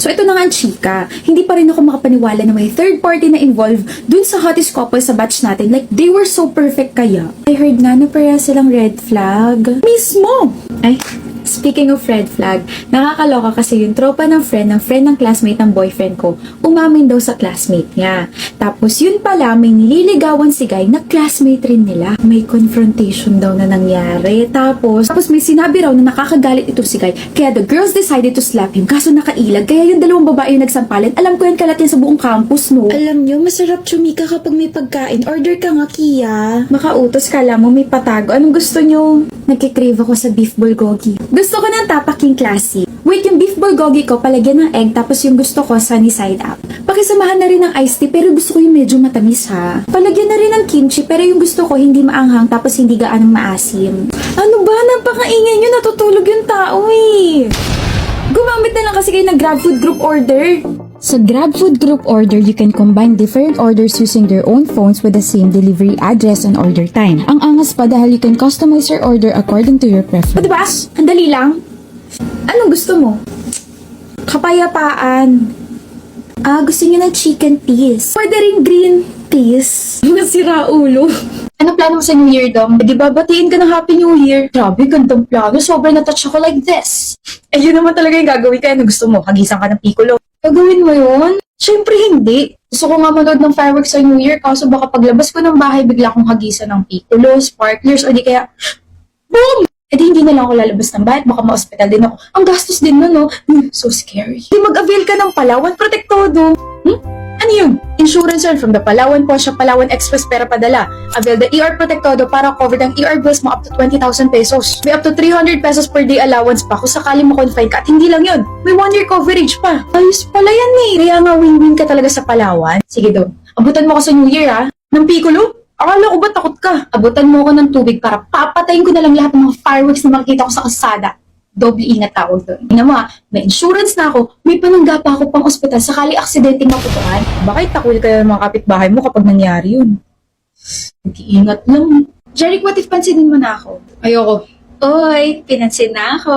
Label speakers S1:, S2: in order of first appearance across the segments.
S1: So ito na nga ang chika. Hindi pa rin ako makapaniwala na may third party na involved dun sa hottest couple sa batch natin. Like, they were so perfect kaya. I heard nga na pareha silang red flag. Mismo! Ay, speaking of red flag, nakakaloka kasi yung tropa ng friend ng classmate ng boyfriend ko, umamin daw sa classmate niya. Tapos yun pala, may nililigawan si guy na classmate rin nila. May confrontation daw na nangyari. Tapos may sinabi raw na nakakagalit ito si guy. Kaya the girls decided to slap him. Kaso nakailag. Kaya yung dalawang babae yung nagsampalan. Alam ko yan, kalat yan sa buong campus, no? Alam nyo, masarap chumika kapag may pagkain. Order ka nga, Kia. Makautos, kala mo may patago. Anong gusto nyo? Nagkikrave ako sa beef bulgogi. Gusto ko ng tapaking classy. Wait, yung beef bulgogi ko, palagyan ng egg, tapos yung gusto ko, sunny side up. Pakisamahan na rin ng iced tea, pero gusto ko yung medyo matamis, ha? Palagyan na rin ng kimchi, pero yung gusto ko, hindi maanghang, tapos hindi gaanong maasim. Ano ba? Napakaingay nyo, natutulog yung tao, eh. Gumamit na lang kasi kayo ng GrabFood group order. Sa GrabFood group order, you can combine different orders using their own phones with the same delivery address and order time. Ang angas pa dahil you can customize your order according to your preference. O diba? Ang dali lang. Anong gusto mo? Kapayapaan. Gusto niyo ng chicken peas. Pwede rin green peas. Nasira ulo. Anong plano mo sa New Year, Dom? Di ba batiin ka ng Happy New Year? Grabe, gandang plano. Sobrang na-touch ako like this. Yun naman talaga yung gagawin kaya na gusto mo. Hagisan ka ng piccolo. Gagawin mo yun? Siyempre hindi. Gusto ko nga manood ng fireworks sa New Year kaso baka paglabas ko ng bahay bigla akong hagisan ng piccolo, sparklers, o di kaya boom! Hindi na lang ako lalabas ng bahay, baka ma-hospital din ako. Ang gastos din nun, no? So scary. Di mag-avail ka ng Palawan Protektodo. Ano yun? Insurance yun from the Palawan Post, Palawan Express Pera Padala. Avail the ER Protektodo para cover ng ER bills mo up to 20,000 pesos. May up to 300 pesos per day allowance pa kung sakali mo confine ka. At hindi lang yun, may 1 year coverage pa. Ayos pala yan eh. Kaya nga win-win ka talaga sa Palawan. Sige daw, abutan mo ako sa New Year ha. Ng piccolo? Akala ko ba takot ka? Abutan mo ako ng tubig para papatayin ko na lang lahat ng mga fireworks na makikita ko sa kalsada. Doble ingat tawag doon. Tingnan mo may insurance na ako, may panangga pa ako pang ospital sakali aksidente maputukan. Bakit takul kayo ng mga kapitbahay mo kapag nangyari yun? Nag-iingat lang. Jeric, what if pansinin mo na ako? Ayoko. Oy, pinansin na ako.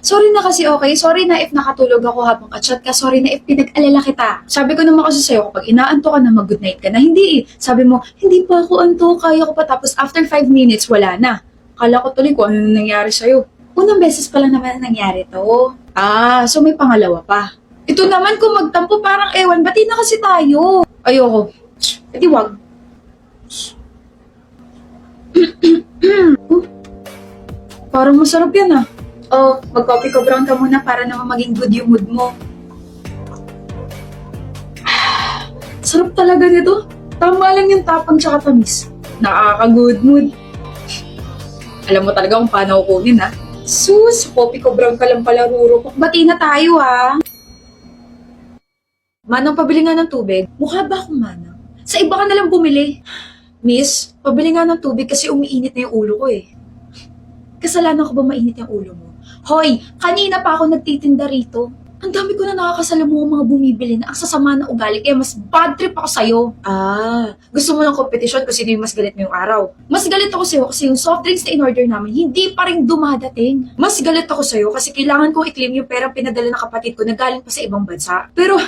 S1: Sorry na kasi okay. Sorry na if nakatulog ako habang ka-chat ka. Sorry na if pinag-alala kita. Sabi ko naman kasi sa'yo kapag inaanto ka na mag-good night ka na. Hindi eh. Sabi mo, hindi pa ako anto. Kaya ko pa. Tapos after 5 minutes, wala na. Akala ko tuloy kung ano nangyari sa'yo. Unang beses pa lang naman nangyari to. So may pangalawa pa. Ito naman kung magtampo parang ewan. Bati na kasi tayo. Ayoko. Hindi wag. Parang masarap yan mag-coffee ko brown ka muna para naman maging good yung mood mo. Sarap talaga nito. Tama lang yung tapang tsaka tamis. Nakaka-good mood. Alam mo talaga kung paano ako kunin Sus, coffee ko brown ka lang pala ruro. Bati na tayo Manang, pabili nga ng tubig. Mukha ba akong manang? Sa iba ka nalang bumili. Miss, pabili nga ng tubig kasi umiinit na yung ulo ko Kasalanan ko ba mainit yung ulo mo? Hoy, kanina pa ako nagtitinda rito. Ang dami ko na nakakasalamuha mga bumibili na ang sasama na ugali kaya mas bad trip ako sa'yo. Gusto mo ng kompetisyon kung sino yung mas galit ngayong araw. Mas galit ako sa'yo kasi yung soft drinks na in-order namin hindi pa rin dumadating. Mas galit ako sa'yo kasi kailangan kong i-claim yung perang pinadala ng kapatid ko na galing pa sa ibang bansa. Pero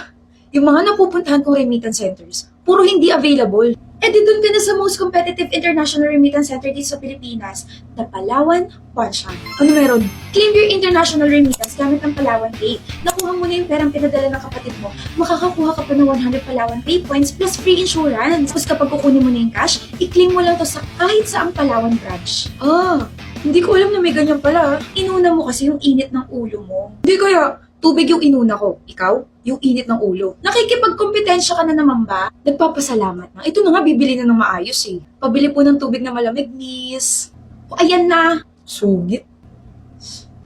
S1: yung mga napupuntahan kong remittance centers, puro hindi available. Di dun ka na sa most competitive international remittance center dito sa Pilipinas, the Palawan Pawn Shop. Ano meron? Claim your international remittance gamit ng Palawan Pay. Nakuha mo na yung perang pinadala ng kapatid mo, makakakuha ka pa ng 100 Palawan Pay points plus free insurance. Tapos kapag kukunin mo na yung cash, i-claim mo lang to sa kahit saang Palawan branch. Hindi ko alam na may ganyan pala. Inuna mo kasi yung init ng ulo mo. Hindi kaya, tubig yung inuna ko. Ikaw, yung init ng ulo. Nakikipagkompetensya ka na naman ba? Nagpapasalamat na. Ito na nga, bibili na ng maayos Pabili po ng tubig na malamig, miss. Ayan na. Sugit.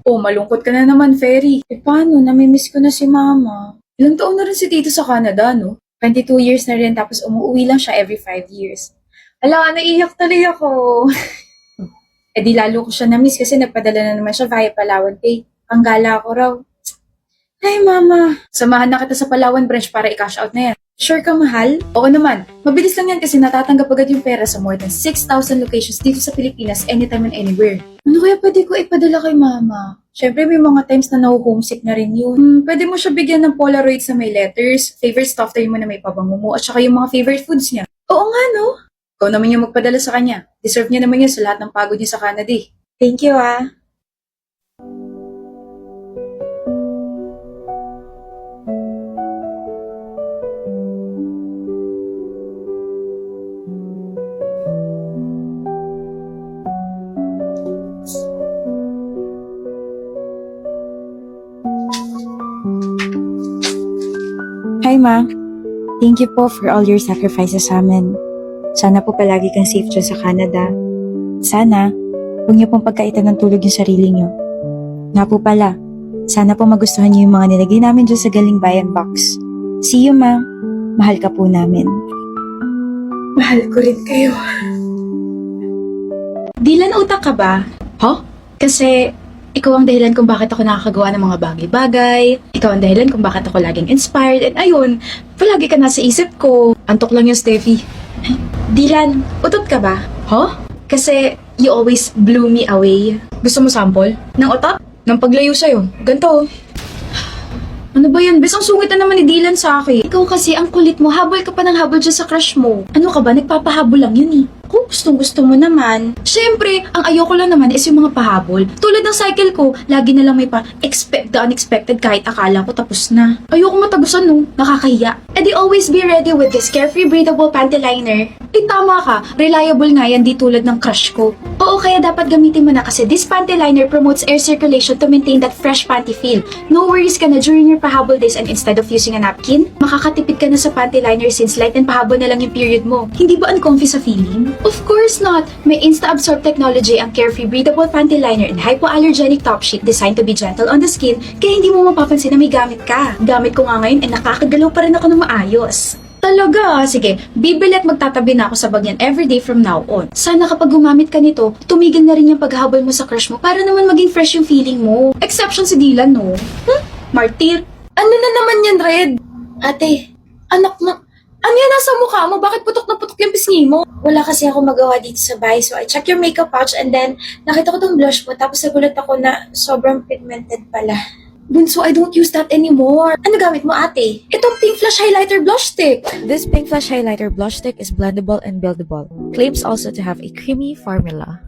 S1: Malungkot ka na naman, Ferry. Paano? Namimiss ko na si Mama. Ilang taon na rin si Tito sa Canada, no? 22 years na rin, tapos umuwi lang siya every 5 years. Ala, naiiyak tuloy ako. Di lalo ko siya na-miss kasi nagpadala na naman siya via Palawan Pay. Ang gala ko raw. Ay, Mama. Samahan na kita sa Palawan branch para i-cash out na yan. Sure ka, mahal? Oo naman. Mabilis lang yan kasi natatanggap agad yung pera sa more than 6,000 locations dito sa Pilipinas anytime and anywhere. Ano kaya pwede ko ipadala kay mama? Syempre may mga times na naho-homesick na rin yun. Pwede mo siya bigyan ng Polaroids na may letters, favorite stuff tayo mo na may pabango mo, at saka yung mga favorite foods niya. Oo nga, no? Ikaw naman yung magpadala sa kanya. Deserve niya naman yun sa lahat ng pagod niya sa Canada eh. Thank you, ah.
S2: Hi, Ma. Thank you po for all your sacrifices sa amin. Sana po palagi kang safe dyan sa Canada. Sana, huwag niyo pong pagkaitan ng tulog yung sarili niyo. Nga po pala, sana po magustuhan niyo yung mga nilagay namin dyan sa Galing Bayan box. See you, Ma. Mahal ka po namin.
S1: Mahal ko rin kayo. Dilan, utak ka ba? Huh? Kasi ikaw ang dahilan kung bakit ako nakakagawa ng mga bagay-bagay. Ikaw ang dahilan kung bakit ako laging inspired. And ayun, palagi ka nasa isip ko. Antok lang yung Steffi. Dilan, utot ka ba? Huh? Kasi you always blew me away. Gusto mo sample? Ng utot? Ng paglayo sa'yo. Ganto. Ano ba yun? Besang sungit na naman ni Dylan sa akin. Ikaw kasi, ang kulit mo. Habol ka pa ng habol dyan sa crush mo. Ano ka ba? Nagpapahabol lang yun eh. Kung gustong-gusto mo naman. Siyempre, ang ayoko lang naman is yung mga pahabol. Tulad ng cycle ko, lagi na lang may pa-expect the unexpected kahit akala ko tapos na. Ayoko matagusan no. Nakakahiya. E di always be ready with this carefree breathable panty liner. Eh tama ka. Reliable nga yan di tulad ng crush ko. Oo, kaya dapat gamitin mo na kasi this panty liner promotes air circulation to maintain that fresh panty feel. No worries ka na during your pahabol days, and instead of using a napkin, makakatipid ka na sa panty liner since light and pahabol na lang yung period mo. Hindi ba uncomfy sa feeling? Of course not! May Insta-Absorb technology ang carefree breathable panty liner and hypoallergenic top sheet designed to be gentle on the skin kaya hindi mo mapapansin na may gamit ka. Gamit ko nga ngayon nakakagalaw pa rin ako ng maayos. Talaga? Sige, bibili at magtatabi na ako sa bag yan everyday from now on. Sana kapag gumamit ka nito, tumigil na rin yung paghahabol mo sa crush mo para naman maging fresh yung feeling mo. Exception si Dylan, no? Martir. Ano na naman yan, Red? Ate, anak na... Ano yan nasa mukha mo? Bakit putok na putok yung pisngi mo?
S2: Wala kasi ako magawa dito sa bahay, so I check your makeup pouch and then nakita ko tong blush mo tapos nagulat ako na sobrang pigmented pala.
S1: Bunso, I don't use that anymore. Ano gamit mo, ate? Itong Pink Flash Highlighter Blush Stick.
S3: This Pink Flash Highlighter Blush Stick is blendable and buildable. Claims also to have a creamy formula.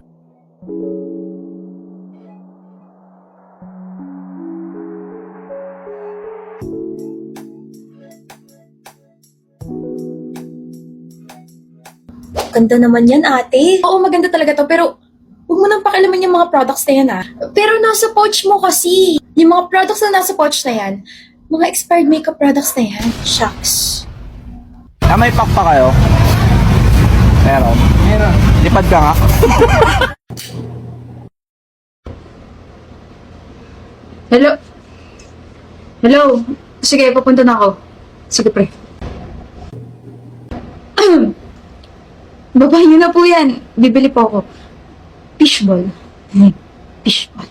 S2: Ganda naman yan, ate.
S1: Oo, maganda talaga to, pero huwag mo nang pakialaman yung mga products na yan, ah. Pero nasa pouch mo kasi. Yung mga products na nasa pouch na yan, mga expired makeup products na yan. Shucks.
S4: May pack pa kayo? Meron. Lipad ka nga.
S1: Hello? Hello? Sige, papunta na ako. Sige, pre. Babahin niyo na po yan. Bibili po ako. Fishball. Fishball.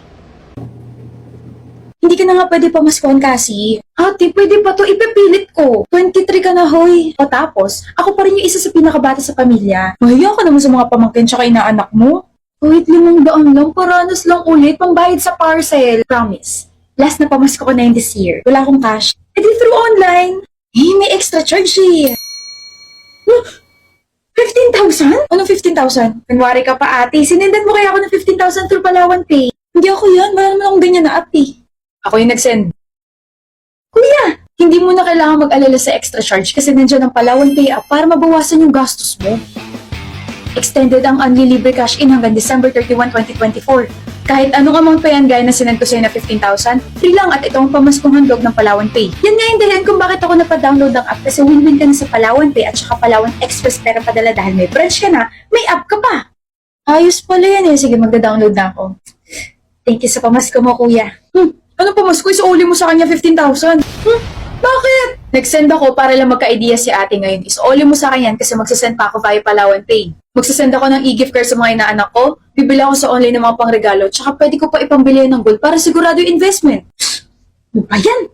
S1: Hindi ka na nga pwede pamaskuhan kasi. Ate, pwede pa to. Ipipilit ko. 23 ka na, hoy. O tapos, ako pa rin yung isa sa pinakabata sa pamilya. Mahiya ka naman sa mga pamangkin tsaka inaanak mo. Wait, 500 lang. Paranas lang ulit. Pangbayad sa parcel. Promise. Last na pamasko ko na yun this year. Wala akong cash. E di through online. Eh, may extra charge eh. 15,000? Anong 15,000? Kunwari ka pa, ate. Sinendan mo kaya ako ng 15,000 through Palawan Pay. Hindi ako yan. Wala naman akong ganyan na ate. Ako yung nag-send. Kuya, hindi mo na kailangan mag-alala sa extra charge kasi nandiyan ang Palawan Pay app para mabawasan yung gastos mo. Extended ang Unli Libre Cash In hanggang December 31, 2024. Kahit anong amount pa yan gaya na sinend ko sa'yo na 15,000, free lang at ito ang pamaskong handog ng Palawan Pay. Yan nga yung dahilan kung bakit ako napadownload ng app kasi win-win ka na sa Palawan Pay at saka Palawan Express pera padala dahil may branch ka na, may app ka pa. Ayos pala yan eh. Sige, magda-download na ako. Thank you sa pamasko mo, kuya. Anong pamasko? Isuuli mo sa kanya 15,000? Bakit? Nag-send ako para lang magka-idea si ate ngayon. Isuuli mo sa kanya kasi magsasend pa ako via Palawan Pay. Magsasend ako ng e-gift card sa mga inaanak ko, bibili ako sa online ng mga pangregalo, tsaka pwede ko pa ipambili ng gold para sigurado yung investment. Ano ba yan?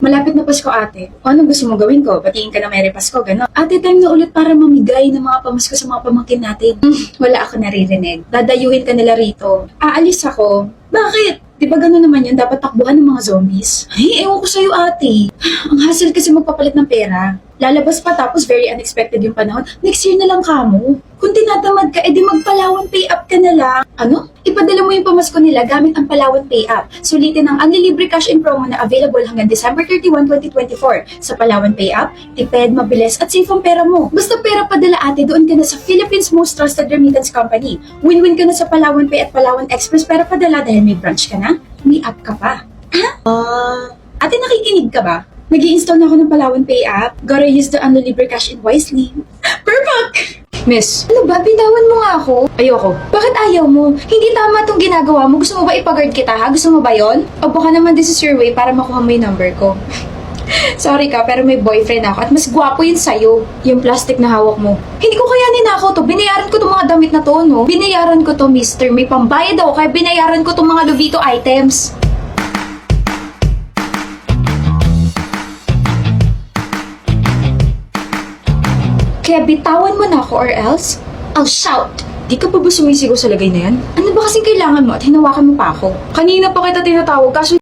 S1: Malapit na magpapasko ate. O anong gusto mo gawin ko? Batiin ka na Merry Pasko, gano'n. Ate, time na ulit para mamigay ng mga pamasko sa mga pamangkin natin. Wala ako naririnig. Dadayuhin ka nila rito. Aalis ako. Bakit? Di ba gano'n naman yun? Dapat takbuhan ng mga zombies. Ay, ewan ko sa'yo ate. Ang hassle kasi magpapalit ng pera. Lalabas pa tapos very unexpected yung panahon. Next year na lang kamo. Kung tinatamad ka, edi magpalawan pay up ka na lang. Ano? Ipadala mo yung pamasko nila gamit ang Palawan Pay Up. Sulitin ang Unli Libre Cash in promo na available hanggang December 31, 2024. Sa Palawan Pay Up, tipid, mabilis at safe ang pera mo. Basta pera padala ate, doon ka na sa Philippines' most trusted remittance company. Win-win ka na sa Palawan Pay at Palawan Express pera padala dahil may branch ka na, may app ka pa. Ate, nakikinig ka ba? Nag-i-install na ako ng Palawan Pay App. Gotta use the Unli Libre Cash in wisely. Perfect! Miss, ano ba? Bitawan mo nga ako. Ayoko. Bakit ayaw mo? Hindi tama itong ginagawa mo. Gusto mo ba ipag-guard kita, ha? Gusto mo ba yon? O baka naman this is your way para makuha mo yung number ko. Sorry ka, pero may boyfriend ako at mas gwapo yun sa'yo. Yung plastic na hawak mo. Hindi ko kaya ninakaw to. Binayaran ko tong mga damit na to, no? Binayaran ko to, mister. May pambayad ako kaya binayaran ko tong mga Lovito items. Kaya bitawan mo na ako or else, I'll shout. Di ka pa ba sumisigaw sa lagay na yan? Ano ba kasing kailangan mo at hinawakan mo pa ako? Kanina pa kita tinatawag kaso